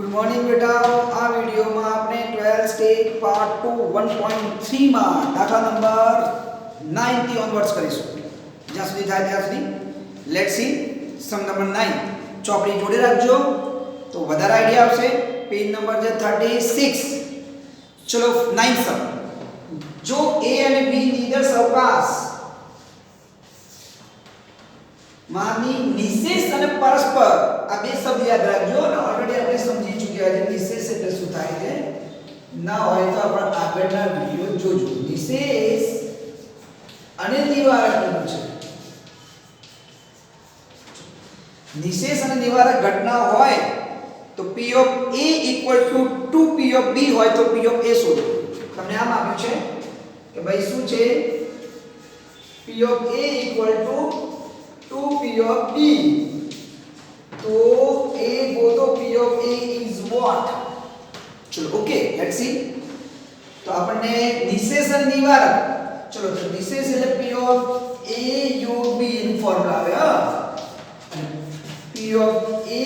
Good morning બેટાઓ, આ વિડિયોમાં આપણે 12th stage part 2 1.3 માં દાખલા નંબર 9 થી ઓનવર્ડ્સ કરીશું. જ્યાં સુધી થાય ત્યાં સુધી લેટ્સ સી સમ નંબર 9. ચોપડી જોડે રાખજો તો વધારે આઈડિયા આવશે. પેજ નંબર છે 36. ચલો 9 સમ. જો a અને b નિર્દેશ અવકાશ માની નિશેષ અને પરસ્પર આ બે શબ્દ યાદ રાખજો અને ઓલરેડી આપણે સમજી ચૂક્યા છે નિશેષ એટલે શું થાય છે. ના હોય તો આપણે આગળના વિડિયો જોજો. નિશેષ અને નિવારક કીધું છે. નિશેષ અને નિવારક ઘટના હોય તો p of a equal to 2p of b હોય તો p of a શોધો. તમને આમ આપ્યું છે કે ભાઈ શું છે p of a equal to 2p of b. तो a बोलो p of a is what? चलो ओके लेट्स सी. तो આપણને નિશેષ અને નિવારક. ચલો તો નિશેષ એટલે p of a योग b નું ફોર્મ્યુલા આવે. હા p of a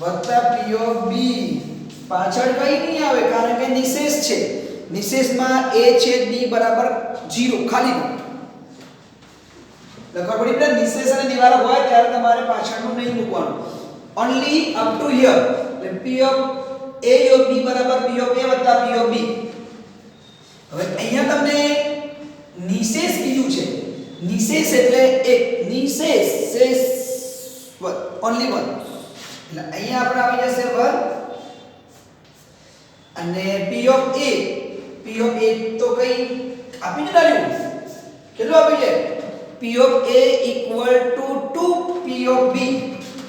વત્તા p of b પાછળ કઈ નહીં આવે કારણ કે નિશેષ છે. નિશેષમાં a છેદ b બરાબર 0 ખાલી લખવા પડી. એટલે નિશેષ અને નિવારક હોય ત્યારે તમારે પાછળનું નહીં મૂકવાનું. Only up to here. એટલે p of a યોગ b બરાબર p of a વત્તા p of b. હવે અહીંયા તમને નિશેષ કીધું છે. નિશેષ એટલે એક નિશેષ શેષ ઓન્લી વન. એટલે અહીંયા આપણે આવી જશે 1 અને p of a તો કઈ આપીને ડાલ્યું કેટલું આપ્યું છે p of a equal to 2p of b.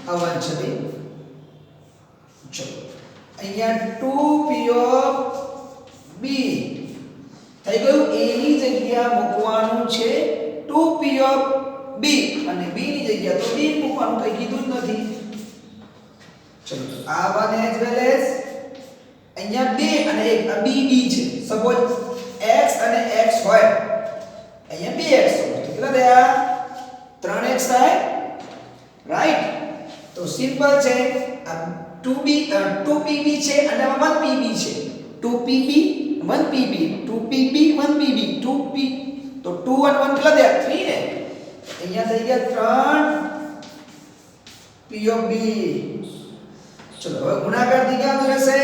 આ 1 છે ભાઈ. ચલો અહીંયા 2p of b થઈ ગયું. a ની જગ્યા મૂકવાનું છે 2p of b અને b ની જગ્યા તો b મૂકવાનું કઈ કીધું જ નથી. ચલો આ one as well as અહીંયા 2 અને 1 આ b છે. સપોઝ x અને x હોય અહીંયા 2x કેટલા થયા 3x થાય રાઈટ. તો સિમ્પલ છે આ 2pb છે અને આમાં 1pb છે. 2pb 1pb 2pb 1pb 2p તો 2 અને 1 કેટલા થયા 3 ને. અહીંયા થઈ ગયા 3 p of b. ચલો હવે ગુણાકાર થી ક્યાં રહેશે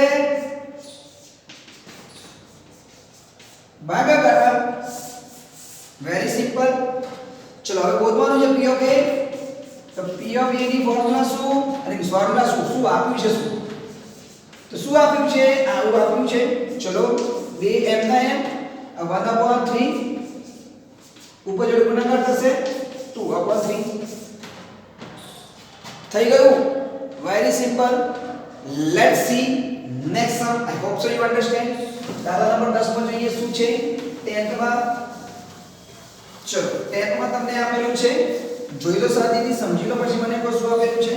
ભાગાકાર. Very simple. ચલો હવે ગોતવાનું છે p of a. તો p of a ની ફોર્મ્યુલા શું અને ફોર્મ્યુલા શું આપ્યું છે શું તો શું આપ્યું છે આવું આપ્યું છે. ચલો 2m ના m 1/3 ઉપર જોડે ગુણાકાર થશે 2/3 થઈ ગયું. Very simple. Let's see next sum. I hope so you understand. દાખલા નંબર 10 માં જોઈએ શું છે 10th માં. ચલો 10th માં તમને આપેલું છે જોઈ લો શાંતિથી સમજી લો પછી મને કહો શું આપેલું છે.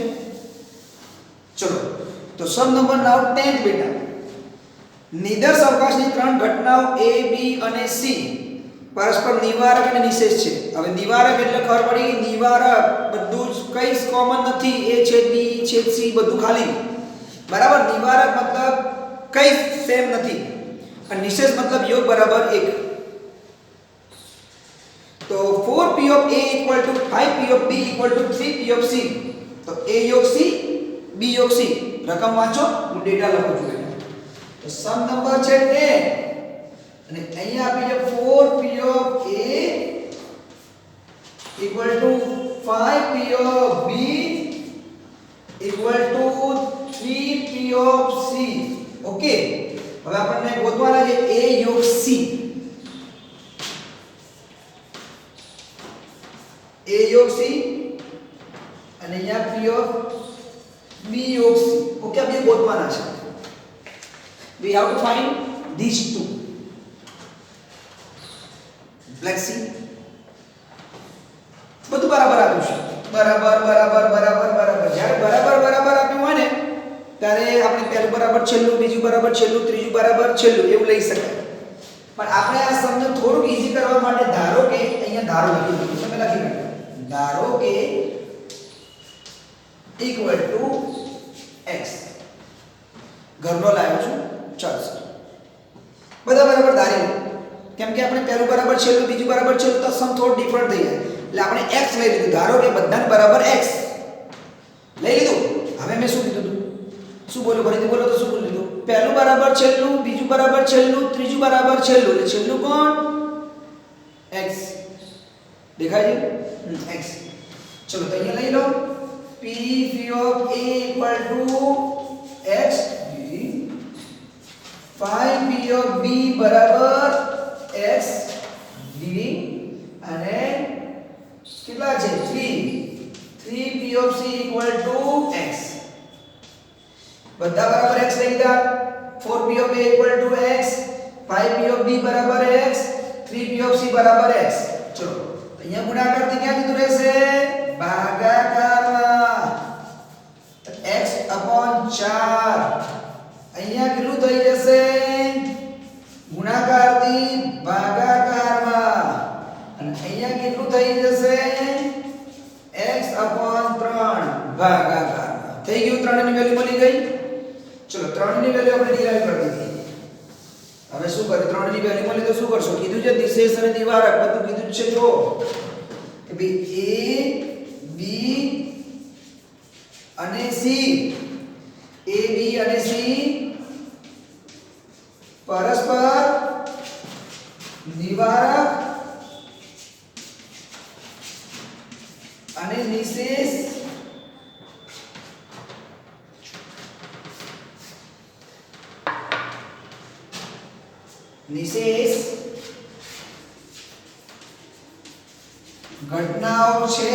ચલો તો સમ નંબર નાઉ 10th બેટા. નિર્દેશ અવકાશની ત્રણ ઘટનાઓ a b અને c પરસ્પર નિવારક અને નિશેષ છે. હવે નિવારક એટલે ખબર પડી નિવારક બધું જ કઈ કોમન નથી. a છેદ b છેદ c બધું ખાલી બરાબર. નિવારક મતલબ કઈ સેમ નથી અને નિશેષ મતલબ યોગ બરાબર 1. तो 4p of a equal to 5p of b equal to 3p of c. तो a योग c b योग c રકમ વાંચો હું ડેટા લખું છું. તો સમ નંબર છે 10 અને અહીંયા આપી છે 4p of a equal to 5p of b equal to 3p of c. Okay હવે આપણને ગોતવાના છે a योग c. a योग c અને અહીંયા p of b योग c. ઓકે આ બે ગોતવાના છે. we have to find these two. let's see. બધું બરાબર આપ્યું છે. બરાબર જ્યારે બરાબર આપ્યું હોય ને ત્યારે આપણે પહેલું બરાબર છેલ્લું બીજું બરાબર છેલ્લું ત્રીજું બરાબર છેલ્લું એવું લઈ શકાય. પણ આપણે આ સમને થોડુંક ઈઝી કરવા માટે ધારો કે અહીંયા ધારો લખી દીધું તમે લખી નાખો. ધારો કે equal to x ઘરનો લાવ્યો છું ચાલશે બધા બરાબર ધારી લો કેમ કે આપણે પહેલું બરાબર છેલ્લું બીજું બરાબર છેલ્લું તો સમ થોડું ડિફરન્ટ થઈ જાય એટલે આપણે x લઈ લીધું ધારો કે બધાને બરાબર x લઈ લીધું હવે મેં શું કીધું તું શું બોલ્યો ફરીથી બોલો તો શું બોલી લીધું પહેલું બરાબર છેલ્લું બીજું બરાબર છેલ્લું ત્રીજું બરાબર છેલ્લું એટલે છેલ્લું કોણ x દેખાય છે x ચલો તો અહીંયા લઈ લો p of a equal to x phi p of b બરાબર x dv અને કેટલા છે 3 p of c equal to x બધા બરાબર x લઈ લીધા 4 p of a equal to x 5 p of b બરાબર x 3 p of c બરાબર x ચલો અહીંયા ગુણાકારથી ક્યાં કીધું રહેશે ભાગાકારમાં x upon 4 અહીંયા કેટલું થઈ જશે ગુણાકારથી ભાગાકારમાં અને અહીંયા કેટલું થઈ જશે x upon 3 ભાગાકારમાં થઈ ગયું 3 ની વેલ્યુ મળી ગઈ ચલો 3 ની વેલ્યુ આપણે ડિરાઈવ કરી દીધી હવે શું કરે 3 ની વેલ્યુ મળી તો શું કરશો કીધું છે દિશેષ અને નિવારક બધું કીધું છે જો કે ભાઈ a b અને c a b અને c પરસ્પર નિવારક અને નિશેષ ઘટનાઓ છે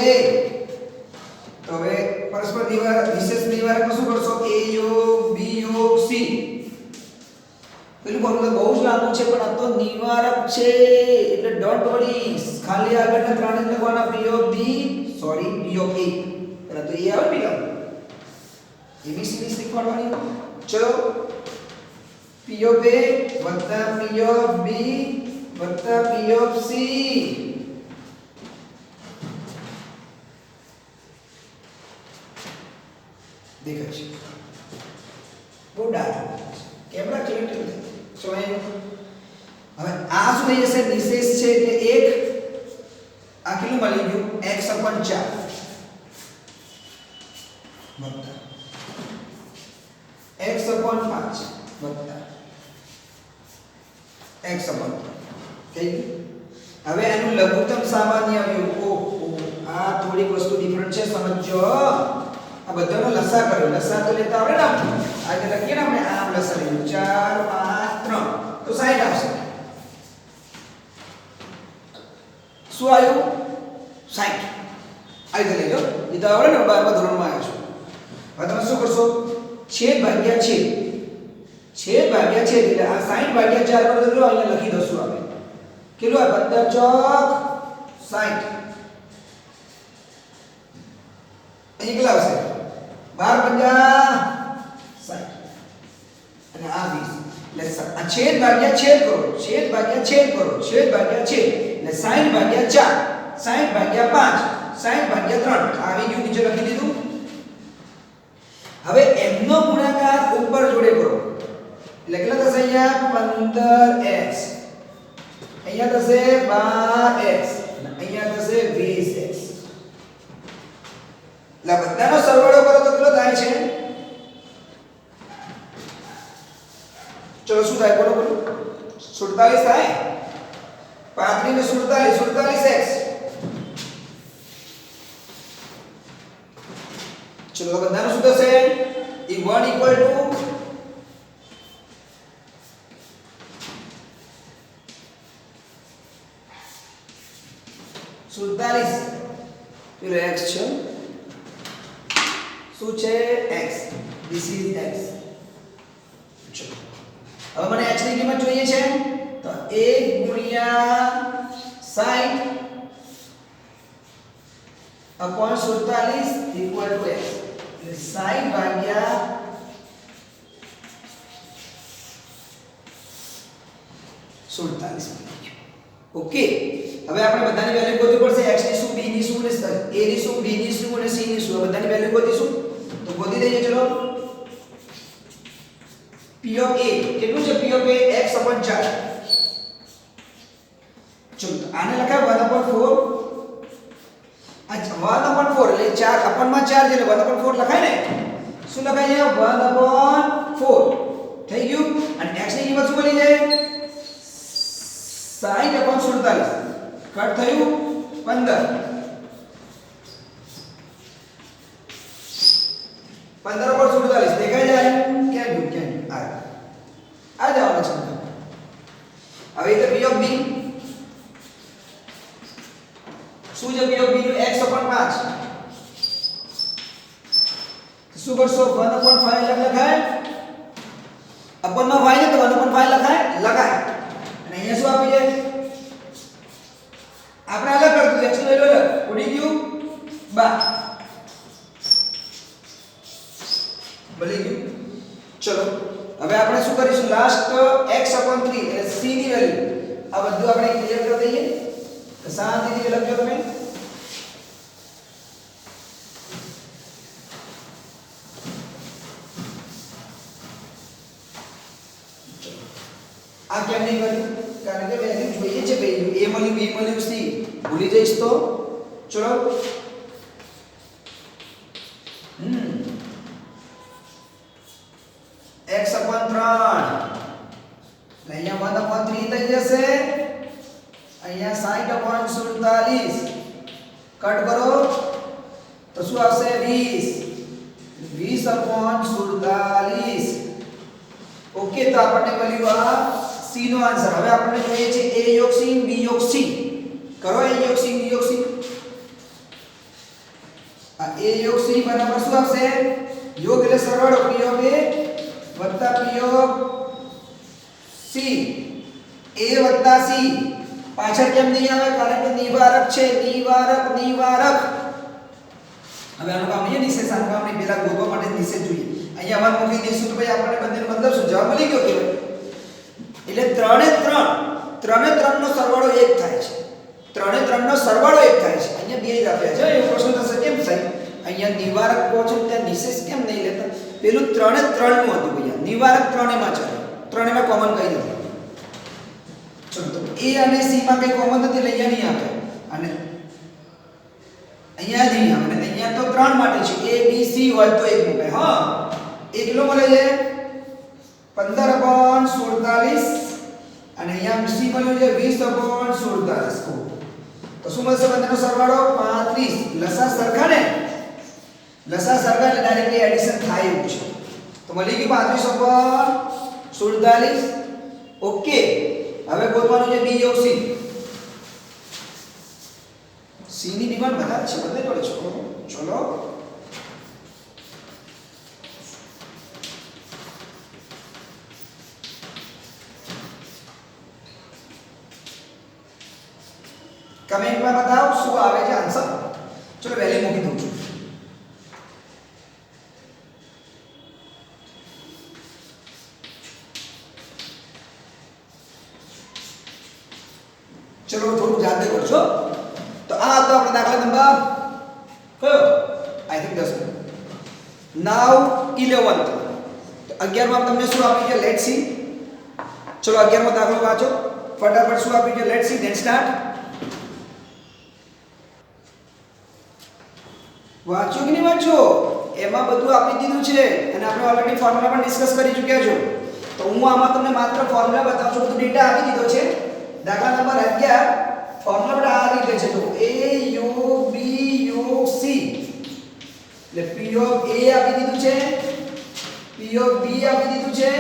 તો હવે પરસ્પર નિવારક નિશેષ નિવારકમાં શું કરશો a યોગ b યોગ c પેલું ફોર્મ્યુલા બહુ જ લાંબુ છે પણ આ તો નિવારક છે એટલે ડોન્ટ વરી ખાલી આગળના ત્રણ જ લખવાના p of b sorry p of a પહેલા તો a આવે પેલા abc ની શીખવાડવાની ચલો p of a વત્તા p of b વત્તા p of c દેખાય છે બહુ ડાર્ક કેમેરા ક્લિયર થઈ હવે આ શું થઈ જશે નિશેષ છે એટલે 1 આ કેટલું મળી ગયું x upon 4 વત્તા x upon 5 વત્તા x upon 3 થઈ ગયું હવે એનું લઘુત્તમ સામાન્ય અવયવ ઓહો આ થોડીક વસ્તુ ડિફરન્ટ છે સમજો આ બધાનો લસા કર્યો લસા તો લેતા આવડે ને આજે લખીએ ને આપણે આમ લસા લઈએ 4 5 3 તો 60 આવશે શું આવ્યું 60 આવી તો લેજો એ તો આવડે ને 12મા ધોરણમાં આવ્યો છું હવે તમે શું કરશો છેદ ભાગ્યા છેદ એટલે આ 60 ભાગ્યા 4 પર તો અહીંયા લખી દઉં આપણે કેટલું આ 15 ચોક 60 અહીં કેટલા આવશે 12 50 60 અને આ 20 એટલે આ છેદ ભાગ્યા છેદ કરો છેદ ભાગ્યા છેદ કરો છેદ ભાગ્યા છેદ એટલે 60 ભાગ્યા 4 60 ભાગ્યા 5 60 ભાગ્યા 3 આવી ગયું નીચે લખી દીધું હવે m નો ગુણાકાર ઉપર જોડે કરો એટલે કેટલા થશે અહીંયા 15x અહીંયા થશે 12x અને અહીંયા થશે 20x લા બધાનો સરવાળો કરો તો કેટલો થાય છે ચલો શું થાય બોલો 47 થાય 35 ને 47x ચલો બધાનો શું થશે e1 equal to 47 પેલો x છે શું છે x this is x ચલો હવે મને h ની કિંમત જોઈએ છે તો 1 ગુણ્યા 60 upon 47 equal to x એટલે 60 ભાગ્યા 47 ઓકે હવે આપણે બધાની વેલ્યુ ગોતવી પડશે x ની શું b ની શું અને a ની શું b ની શું અને c ની શું બધાની વેલ્યુ ગોતીશું તો ગોતી દઈએ ચલો P of A કેટલું છે? P of A x/4. ચલો આને લખાય 1/4. આ 1/4 એટલે 4 અપનમાં 4 છે એટલે 1/4 લખાય ને. શું લખાય અહીંયા? 1/4 થઈ ગયું. અને x ની કિંમત શું મળી જાય? 60/47. કટ થયું 15. 15/47 દેખાય જાય? ક્યાં ગયું? ક્યાં આ જવાનું છે. હવે તો P of B શું છે? P of B નું x/5. શું કરશો? 1/5 લખાય. અપરમાં y ને તો 1/5 લખાય. અને અહીંયા શું આપી છે? આપણે અલગ કરતું x નું વેલ્યુ અલગ ઉડી ગયું 12 ભલી ગયું. ચલો હવે આપણે શું કરીશું? લાસ્ટ x/3 એટલે c ની વેલ્યુ આ બધું આપણે ક્લિયર કરી દઈએ. તો શાંતિથી લખજો તમે. આ કેમ નહીં કર્યું? કારણ કે વેલ્યુ જોઈએ છે ભાઈ. a મળ્યું, b મળ્યું, c ભૂલી જઈશ તો. ચલો x/3 અહીંયા 1/3 થઈ જશે. અહીંયા 60/47 કટ કરો તો શું આવશે? 20/47. ઓકે, તો આપણને મળ્યું આ c નો આન્સર. હવે આપણને જોઈએ છે a યોગ c, b યોગ c. કરો a યોગ c, b યોગ c. આ a યોગ c બરાબર શું આવશે? યોગ એટલે સરવાળો p યોગ a વત્તા p યોગ c. a વત્તા c પાછળ કેમ નહીં આવે? કારણ કે નિવારક છે. નિવારક. હવે આનું કામ નહીં, નિશેષ આનું કામ નહીં. પહેલા ગોતવા માટે નિશેષ જોઈએ. અહીંયા 1 મૂકી દઈશું તો ભાઈ આપણને બંનેનો મતલબ શું? જવાબ મળી ગયો કે ભાઈ. એટલે 3 નો સરવાળો 1 થાય છે. 3 નો સરવાળો 1 થાય છે. અહીંયા બે જ આપ્યા છે. એવો પ્રશ્ન થશે કેમ સાહેબ? અહીંયા નિવારક કહો છો ત્યાં નિશેષ કેમ નહીં લેતા? પેલું 3 નું હતું ભૈયા. નિવારક 3 માં છે. 3 માં કોમન કઈ નથી. ચલો તો a અને c માં કઈ કોમન નથી, લઈ નહીં આપે. અને અહીંયા નહીં આવે. અને અહીંયા તો 3 માટે છે. a b c હોય તો 1 મુકાય. હા, એ કેટલો મળે છે? 15/47. અને અહીંયા c મળ્યો છે 20/47. તો શું મળશે? બંનેનો સરવાળો 35. લસા સરખા ને? લસા સરખા એટલે ડાયરેક્ટલી એડિશન થાય એવું છે. તો મળી ગયું 35/47. ઓકે, હવે ગોતવાનું છે b યોગ c. c ની ડિમાન્ડ વધારે છે બધે જોડે છે. ચલો કમેન્ટમાં બતાવો શું આવે છે આન્સર. ચલો વેલ્યુ મૂકી દઉં છું. ચલો થોડું જાતે કરજો. તો આ હતો આપણો દાખલા નંબર કયો? I think 10. Now 11th. તો 11માં તમને શું આપ્યું છે? Let's see. ચલો 11મો દાખલો વાંચો ફટાફટ. શું આપ્યું છે? Let's see. Then start. વાંચ્યું કે નહીં વાંચ્યો? એમાં બધું આપી દીધું છે અને આપણે ઓલરેડી ફોર્મ્યુલા પણ ડિસ્કસ કરી ચૂક્યા છો. તો હું આમાં તમને માત્ર ફોર્મ્યુલા બતાવું છું. બધું ડેટા આપી દીધો છે. દાખલા નંબર 11 ફોર્મ્યુલા આ રીતે છે. તો a યોગ b યોગ c એટલે p યોગ a આપી દીધું છે, p યોગ b આપી દીધું છે,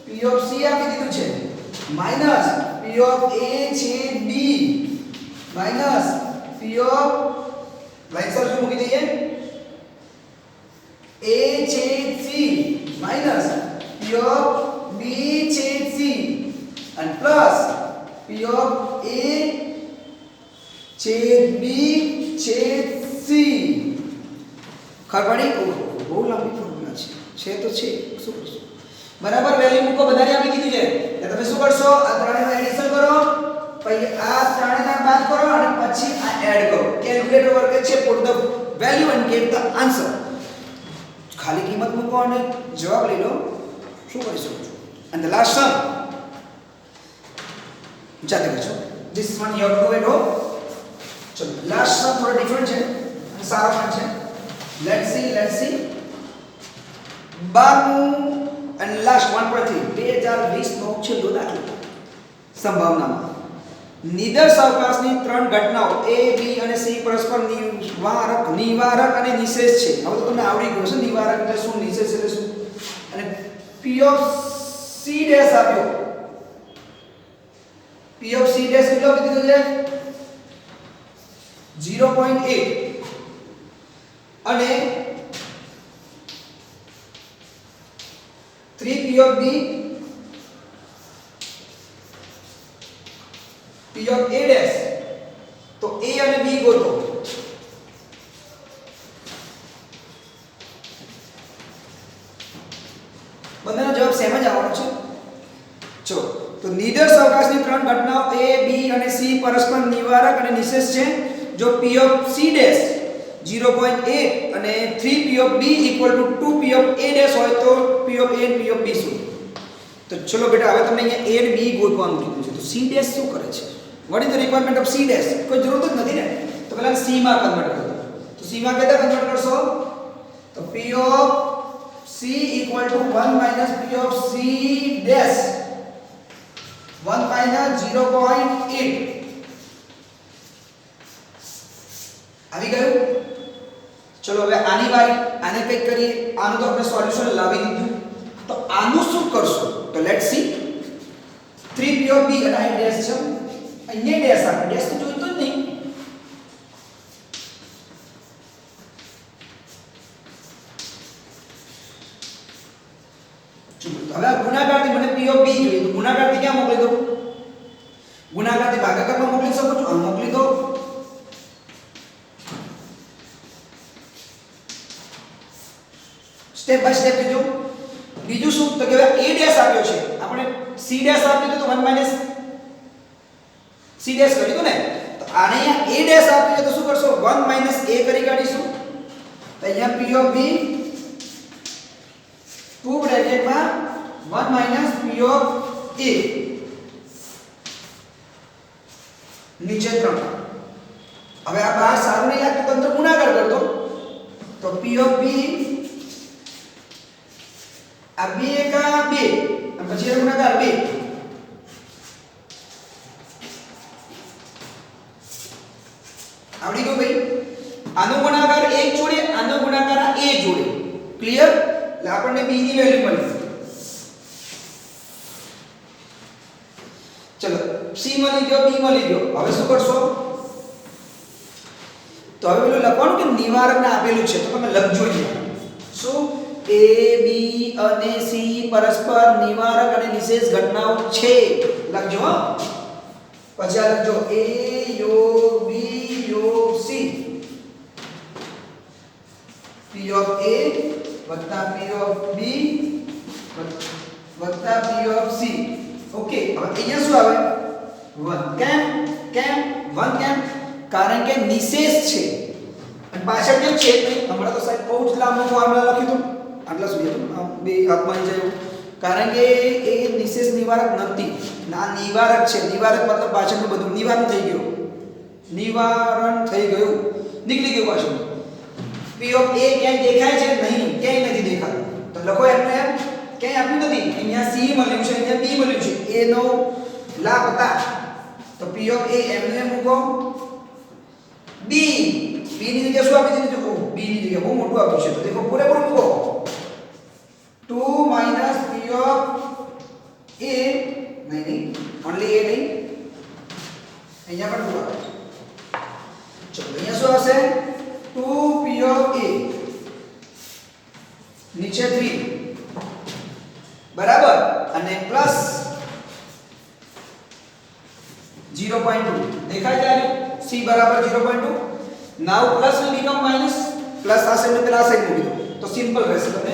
p યોગ c આપી દીધું છે, માઈનસ p યોગ a છેદ b માઈનસ p યોગ લાઈન શું મૂકી દઈએ? a છેદ c માઈનસ p યોગ b છેદ c અને પ્લસ p યોગ a છેદ b છેદ c. ખબર પડી? બહુ લાંબી ફોર્મ્યુલા છે તો છે. શું કરશો? બરાબર વેલ્યુ મૂકો. બધાને આપી દીધું છે. એટલે તમે શું કરશો? આ ત્રણેયનું એડિશન કરો, પછી આ ત્રણેયના બાદ કરો અને પછી આ એડ કરો. કેલ્ક્યુલેટર વર્ક છે. Put the value and get the answer. ખાલી કિંમત મૂકો અને જવાબ લઈ લો. શું કરી શકું છું. and the last sum જાતે કરજો. this one you have to do at home. ચલો last sum થોડો ડિફરન્ટ છે અને સારો પણ છે. let's see 92 and last 1.3 2020 નો છેલ્લો દાખલો. સંભાવનામાં નિદર્શ અવકાશની ત્રણ ઘટનાઓ a b અને c પરસ્પર નિવારક અને નિષેધ છે. હવે તો તમને આવડી ગયું છે નિવારક એટલે શું, નિષેધ એટલે શું. અને p of c ડેશ આપ્યો. p of c ડેશ કેટલો કીધો છે 0.8 અને 3p of b p of a dash. તો a અને b ગોતો. બંનેનો જવાબ સેમ જ આવવાનો છે. જો તો નિદર્શ અવકાશની ત્રણ ઘટનાઓ a b અને c પરસ્પર નિવારક અને નિષેધ છે. જો p of c dash 0.8 અને 3p of b equal to 2p of a dash હોય તો p of a and p of b શું. તો ચલો બેટા હવે તમને અહીંયા a અને b ગોતવાનું કીધું છે. તો c dash શું કરે છે? What is the requirement of c dash? કોઈ જરૂર જ નથી ને. તો પહેલા c માં કન્વર્ટ કરો. તો c માં કેતા કન્વર્ટ કરશો? તો p of c equal to 1 minus p of c dash 1 minus 0.8 આવી ગયું. ચલો હવે આની વારી. આને કંઈક કરીએ. આનું તો આપણે સોલ્યુશન લાવી દીધું. તો આનું શું કરશું? તો let's see 3p of b અને આ ડેશ છે. અહીંયા ડેશ આપણે ડેશ તો જોઈતો જ નહીં. હવે ગુણાકારથી મને p of b જોઈએ. તો ગુણાકારથી ક્યાં મોકલી દઉં? ગુણાકારથી ભાગાકારમાં મોકલી શકું છું. મોકલી દો. સ્ટેપ બાય સ્ટેપ જો. બીજું શું? તો કે a ડેશ આપ્યો છે. આપણે c ડેશ આપ્યું તો 1 minus c ડેશ કરી દો ને. તો આને અહીંયા a ડેશ આપ્યું છે તો શું કરશો? 1 minus a કરી કાઢીશું. તો અહીંયા p of b 2 બ્રેકેટમાં 1 minus p of a નીચે 3. હવે આ બાર સારું નહીં લાગતું તંત્ર ગુણાકાર કર દો. તો p of b આ 2 એકા 2 અને પછી એનો ગુણાકાર 2. આવડી ગયું ભાઈ. આનો ગુણાકાર 1 જોડે, આનો ગુણાકાર આ a જોડે. ક્લિયર? એટલે આપણને b ની વેલ્યુ મળી. ચલો c મળી ગયો, b મળી ગયો. હવે શું કરશો? તો હવે પેલું લખવાનું કે નિવારકને આપેલું છે તો તમે લખજો અહીંયા. શું? a b અને c પરસ્પર નિવારક અને નિષેધ ઘટનાઓ છે. લખજો હો. પછી આ લખજો a યોગ b યોગ c p of a વત્તા p of b વત્તા p of c. ઓકે. હવે અહીંયા શું આવે? 1 કેમ 1 કેમ? કારણ કે નિષેધ છે. અને પાછળ કેમ છે? હમણાં તો સાહેબ બહુ જ લાંબો ફોર્મ્યુલા લખ્યું હતું. આટલા સુધી બે હાથમાં આવી જાય. કારણ કે એ નિષેધ નિવારક નથી. ના નિવારક છે. નિવારક મતલબ પાછળનું બધું નિવારણ થઈ ગયું. નીકળી ગયું પાછળ. p of a ક્યાંય દેખાય છે? નહીં, ક્યાંય નથી દેખાતું. તો લખો એમને એમ ક્યાંય આપ્યું નથી. અહીંયા c મળ્યું છે, અહીંયા b મળ્યું છે. a નો લાપતા. તો p of a એમને મૂકો. b ની જગ્યાએ શું આપી દીધું? b ની જગ્યાએ બહુ મોટું આપ્યું છે. તો દેખો પૂરેપૂરું મૂકો. 2 minus p of a નહીં ઓન્લી a નહીં. અહીંયા પણ 2 આવે. ચલો અહીંયા શું આવશે? 2p of a નીચે 3 બરાબર અને પ્લસ 0.2 દેખાય ત્યારે c બરાબર 0.2. Now plus will become minus. Plus આ સાઈડ પેલા આ સાઈડ મૂકી દો તો સિમ્પલ રહેશે. તમે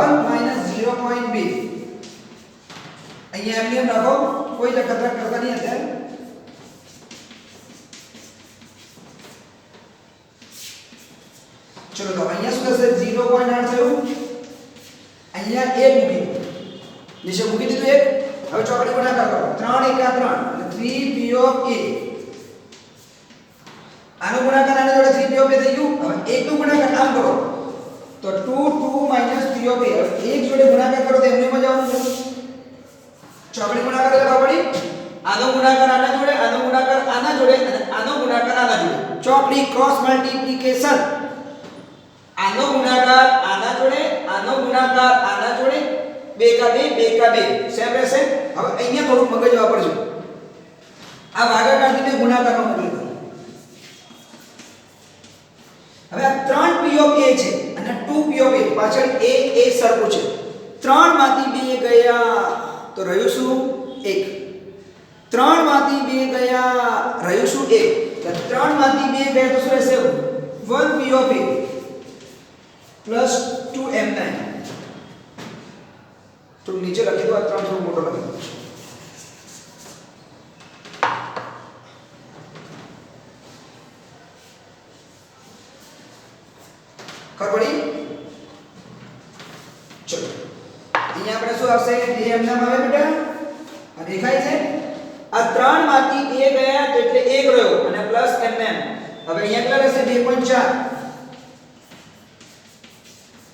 1 minus 0.2 અહીંયા એમને નાખો. કોઈ લખતરા કરતા નહીં અત્યારે. ચલો તો અહીંયા શું થશે? 0.8 થયું. અહીંયા a મૂકી દો. નીચે મૂકી દીધું એક. હવે ચોકડી ગુણાકાર કરો. 3 એકા 3 એટલે 3p ઓફ a. આનો ગુણાકાર આની જોડે 3p ઓફ a થઈ ગયું. હવે 1 નો ગુણાકાર આમ કરો તો 2 2 p ઓફ a. હવે 1 જોડે ગુણાકાર કરો તો એમની માં જવાનું છે. ચોકડી ગુણાકાર લખવા પડી. આનો ગુણાકાર આના જોડે, આનો ગુણાકાર આના જોડે અને આનો ગુણાકાર આના જોડે. ચોકડી ક્રોસ મલ્ટીપ્લિકેશન. આનો ગુણાકાર આના જોડે, આનો ગુણાકાર આના જોડે, 2 કા 2 2 કા 2 સેમ રહેશે. હવે અહીંયા થોડું મગજ વાપરજો. આ ભાગાકારથી મેં ગુણાકારમાં મોકલી દઉં. હવે આ 3p ઓફ a છે અને 2p ઓફ a પાછળ a સરખું છે. 3 માંથી 2 ગયા તો રહ્યું શું? 1. 3 માંથી 2 ગયા રહ્યું શું? 1. તો 3 માંથી 2 ગયા તો શું રહેશે? 1p of a plus 2m9. તો નીચે લખી દો. આ 3 થોડો મોટો લખી દો. ખબર પડી? ચલો અહીંયા આપણે શું આવશે? dm9 આવે બેટા. આ દેખાય છે. આ 3 માંથી 2 ગયા તો એટલે 1 રહ્યો અને પ્લસ m9. હવે અહીંયા કેટલા રહેશે? 2.4.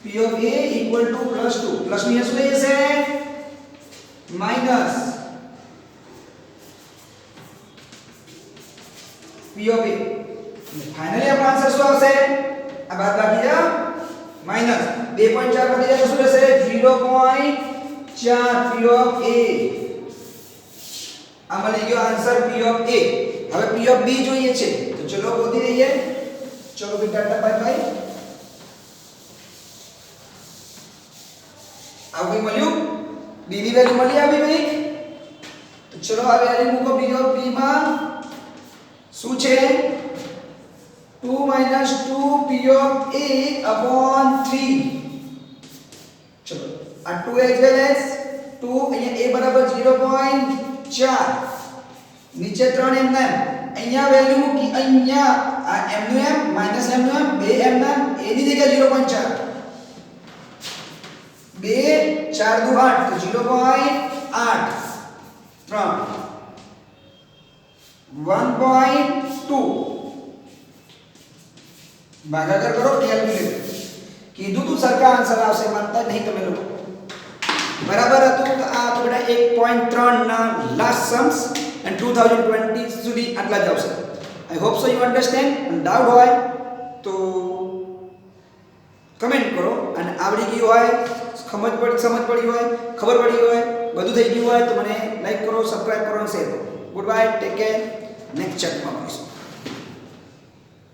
p of a equal to plus 2. Plus ની શું થઈ જશે? Minus p of a. Finally આપણો આન્સર શું આવશે? આ બાદ બાકી જાવ માઈનસ 2.4 માંથી જાય તો શું રહેશે? 0.4 p of a. આ મળી ગયો આન્સર p of a. હવે p of b જોઈએ છે તો ચલો ગોતી લઈએ. ચલો બેટા બાય બાય. આવી મળ્યું? b ની વેલ્યુ મળી આવી ભાઈ. તો ચલો આ વેલ્યુ મૂકો p of b માં. શું છે? 2 minus 2 p of a upon 3. ચલો આ 2 as well as 2 અહીંયા a બરાબર 0.4. નીચે 3 m ના અહીંયા વેલ્યુ મૂકી. અહીંયા આ m નું m માઈનસ m નું m 2 m ના a ની જગ્યાએ 0.4. 2 4 દુ 8 તો 0.8 3 1.2. ભાગાકાર કરો કેલ્ક્યુલેટર. કીધું તું સરખા આન્સર આવશે, માનતા નહીં તમે લોકો. બરાબર હતું. તો આ તો બેટા 1.3 ના લાસ્ટ સમ્સ એન્ડ 2020 સુધી આટલા જ આવશે. આઈ હોપ સો યુ અન્ડરસ્ટેન્ડ. અને ડાઉટ હોય તો કમેન્ટ કરો. અને આવડી ગયું હોય, સમજ પડી હોય, ખબર પડી હોય, બધું થઈ ગયું હોય તો મને લાઈક કરો, સબસ્ક્રાઇબ કરો અને શેર કરો. Goodbye, take care. Next ચેકમાં મળીશું.